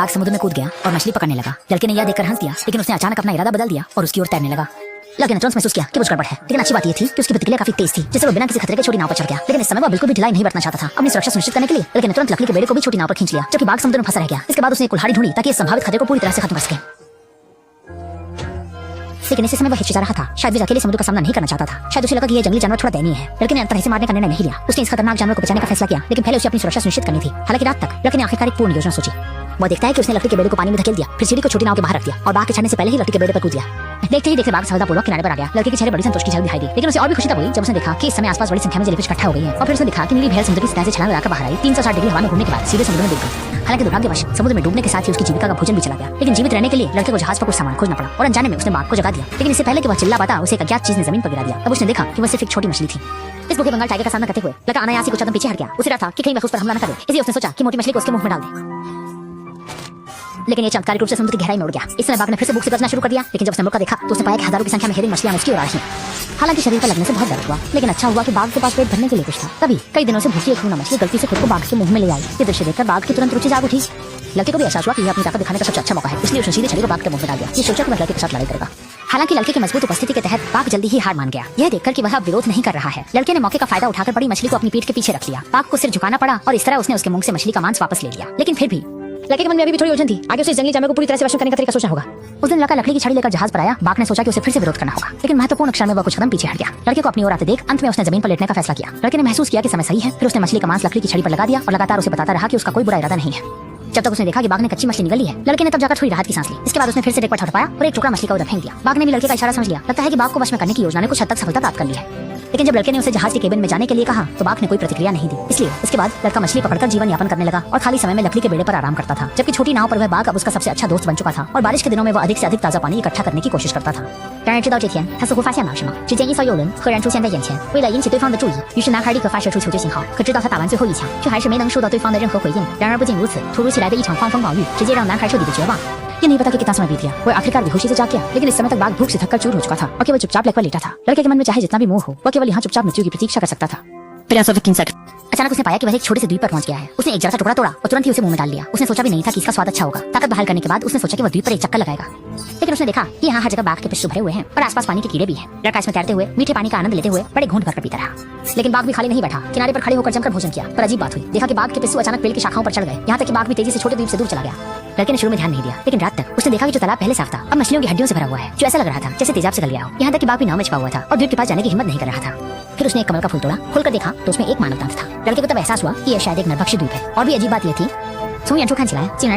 बाघ समुद्र में कूद गया और मछली पकड़ने लगा। लड़के ने यह देखकर हंस दिया, लेकिन उसने अचानक अपना इरादा बदल दिया और उसकी ओर तैरने लगा। लड़के ने तुरंत महसूस किया कि कुछ गड़बड़ है, लेकिन अच्छी बात यह थी कि उसकी प्रतिक्रिया काफी तेज थी, जिससे वो बिना किसी खतरे के छोटी नाव पर चढ़ गया। लेकिन इस समय वह बिल्कुल भी ढिलाई नहीं बरतना चाहता था। अपनी सुरक्षा सुनिश्चित करने के लिए लड़के ने तुरंत लकड़ी के बेड़े को भी छोटी नाव पर खींच लिया, जबकि बाघ समुद्र में फंसा रह गया। इसके बाद उसने एक कुल्हाड़ी ढूंढी ताकि इस संभावित खतरे को पूरी तरह से खत्म कर सके। लेकिन इसी समय वह हिचकिचा रहा था। शायद वह अकेले समुद्र का सामना नहीं करना चाहता था। शायद उसे लगा कि यह जंगली जानवर थोड़ा दयनीय है। लड़के ने अंतर इसे मारने का निर्णय नहीं लिया। उसने इस खतरनाक जानवर को बचाने का फैसला किया, लेकिन पहले उसे अपनी सुरक्षा सुनिश्चित करनी थी। हालांकि रात तक लड़के ने आखिरकार एक पूर्ण योजना सोची। वो देखता है कि उसने लकड़ी के बेड़े को पानी में धकेल दिया, फिर सीढ़ी को छोटी नाव के बाहर रख दिया और बाघ के चढ़ने से पहले ही लकड़ी के बेड़े पर कूद गया। देखते ही देखते बाघ सफलतापूर्वक किनारे पर आ गया। लड़के के चेहरे बड़ी संतोष की झलक दिखाई दी, लेकिन उसे और भी खुशी तब हुई जब उसने देखा कि इस समय आसपास बड़ी संख्या में जेलीफिश इकट्ठा हो गई हैं। और फिर उसने देखा कि नीली भेड़ समुद्र की सतह से छलांग लगाकर बाहर आई। 360 डिग्री हवा में घूमने के बाद सीधे समुद्र में डूब गई। हालांकि दुर्भाग्यवश समुद्र में डूबने के साथ ही उसकी जीविका का भोजन भी चला गया। लेकिन जीवित रहने के लिए लड़के को जहाज पर कुछ सामान खोजना पड़ा और अनजाने में उसने बाघ को जगा दिया। लेकिन इससे पहले कि वह चिल्ला पाता, उसे एक अज्ञात चीज ने जमीन पर गिरा दिया। तब उसने देखा कि वह सिर्फ एक छोटी मछली थी। इस भूखे बंगाल टाइगर का सामना करते हुए लड़का अनायास कुछ कदम पीछे हट गया। उसे डर था कि कहीं वह उस पर हमला न करे, इसलिए उसने सोचा कि मोटी मछली को उसके मुंह में डाल दे। लेकिन ये चमत्कारिक रूप से समुद्र की गहराई में उड़ गया। इस समय बाघ ने फिर से भूख से बचना शुरू कर दिया, लेकिन जब उसने मौका देखा तो उसने पाया कि हजारों की संख्या में हिरन मछलियां उसकी ओर आ रही हैं। हालांकि शरीर पर लगने से बहुत दर्द हुआ, लेकिन अच्छा हुआ कि बाघ के पास पेट भरने के लिए कुछ था। तभी कई दिनों से भूखी एक खूना मछली गलती से खुद को बाघ के मुंह में ले आई। ये दृश्य देखकर बाघ की तुरंत रुचि जाग उठी। लड़के को भी एहसास हुआ कि यह अपनी ताकत दिखाने का सबसे अच्छा मौका है, इसलिए उसने सीधे छड़ी को बाघ के मुंह में डाल दिया। ये सोचा कि वह लड़के के साथ लड़ाई करेगा। हालांकि लड़के की मजबूत उपस्थिति के तहत बाघ जल्दी ही हार मान गया। यह देखकर कि वह अब विरोध नहीं कर रहा है, लड़के ने मौके का फायदा उठाकर बड़ी मछली को अपनी पीठ के पीछे रख लिया। बाघ को सिर झुकाना पड़ा और इस तरह उसने उसके मुंह से मछली का मांस वापस ले लिया। लेकिन फिर भी लड़के के मन में अभी भी थोड़ी उलझन थी। आगे उसे जंगली जानवर को पूरी तरह से वश में करने का तरीका सोचना होगा। उस दिन लड़का लकड़ी की छड़ी लेकर जहाज पर आया। बाघ ने सोचा कि उसे फिर से विरोध करना होगा, लेकिन महत्वपूर्ण क्षण में वह कुछ कदम पीछे हट गया। लड़के को अपनी ओर आते देख अंत में उसने जमीन पर लेटने का फैसला किया। लड़के ने महसूस किया कि समय सही है। फिर उसने मछली का मांस लकड़ी की छड़ी पर लगा दिया और लगातार उसे बताता रहा कि उसका कोई बुरा इरादा नहीं है। जब तक उसने देखा कि बाघ ने कच्ची मछली निगल ली है, लड़के ने तब जाकर थोड़ी राहत की सांस ली। इसके बाद उसने फिर से डेक पर ठहराया और एक टुकड़ा मछली का उधर फेंक दिया। बाघ ने भी लड़के का इशारा समझ लिया। लगता है कि बाघ को वश में करने की योजना ने कुछ हद तक सफलता प्राप्त कर ली है। लेकिन जब लड़के ने उसे जहाज के केबिन में जाने के लिए कहा तो बाघ ने कोई प्रतिक्रिया नहीं दी। इसलिए इसके बाद लड़का मछली पकड़कर जीवन यापन करने लगा और खाली समय में लकड़ी के बेड़े पर आराम करता था। जबकि छोटी नाव पर वह बाघ अब उसका सबसे अच्छा दोस्त बन चुका था और बारिश के दिनों में वह अधिक से अधिक ताजा पानी इकट्ठा करने की कोशिश करता था।然而直到这天，他似乎发现了什么。只见一艘游轮赫然出现在眼前，为了引起对方的注意，于是男孩立刻发射出求救信号。可直到他打完最后一枪，却还是没能收到对方的任何回应。然而不仅如此，突如其来的一场狂风暴雨，直接让男孩彻底的绝望。ये नहीं पता कि कितना समय बीत गया। वह आखिरकार बेहोशी से जाग गया, लेकिन इस समय तक बाघ भूख से थककर चूर हो चुका था और केवल चुपचाप लेट पर लेटा था। लड़के के मन में चाहे जितना भी मोह हो, वह केवल यहाँ चुपचाप मृत्यु की प्रतीक्षा कर सकता था। अचानक उसने पाया कि वह एक छोटे से द्वीप पर पहुंच गया है। उसने एक जरा सा टुकड़ा तोड़ा और तुरंत ही उसे मुंह में डाल लिया। उसने सोचा भी नहीं था कि इसका स्वाद अच्छा होगा। ताकत बहाल करने के बाद उसने सोचा कि वह द्वीप पर एक चक्कर लगाएगा। लेकिन उसने देखा कि यहाँ हर जगह बाघ के पिस्सू भरे हुए हैं और आसपास पानी के कीड़े भी हैं। लड़का इसमें तैरते हुए मीठे पानी का आनंद लेते हुए बड़े घूंट भरकर पीता रहा। लेकिन बाघ भी खाली नहीं बैठा। किनारे पर खड़े होकर जमकर भोजन किया। पर अजीब बात हुई, देखा कि बाघ के पिस्सू अचानक पेड़ की शाखाओं पर चढ़ गए। यहाँ तक कि बाघ भी तेजी से छोटे द्वीप से दूर चला गया। लड़के ने शुरू में ध्यान नहीं दिया, लेकिन रात तक उसने देखा कि जो तालाब पहले साफ था अब मछलियों की हड्डियों से भरा हुआ है, जो ऐसा लग रहा था जैसे तेजाब से गल गया हो। यहाँ तक कि बाघ भी नाव में छिपा हुआ था और द्वीप के पास जाने की हिम्मत नहीं कर रहा था। फिर उसने एक कमल का फूल तोड़ा, खोलकर देखा तो उसमें एक मानव दांत था। लड़के को तब एहसास हुआ कि यह शायद एक नरभक्षी द्वीप है। और भी अजीब बात यह थी, 从远处看起来竟然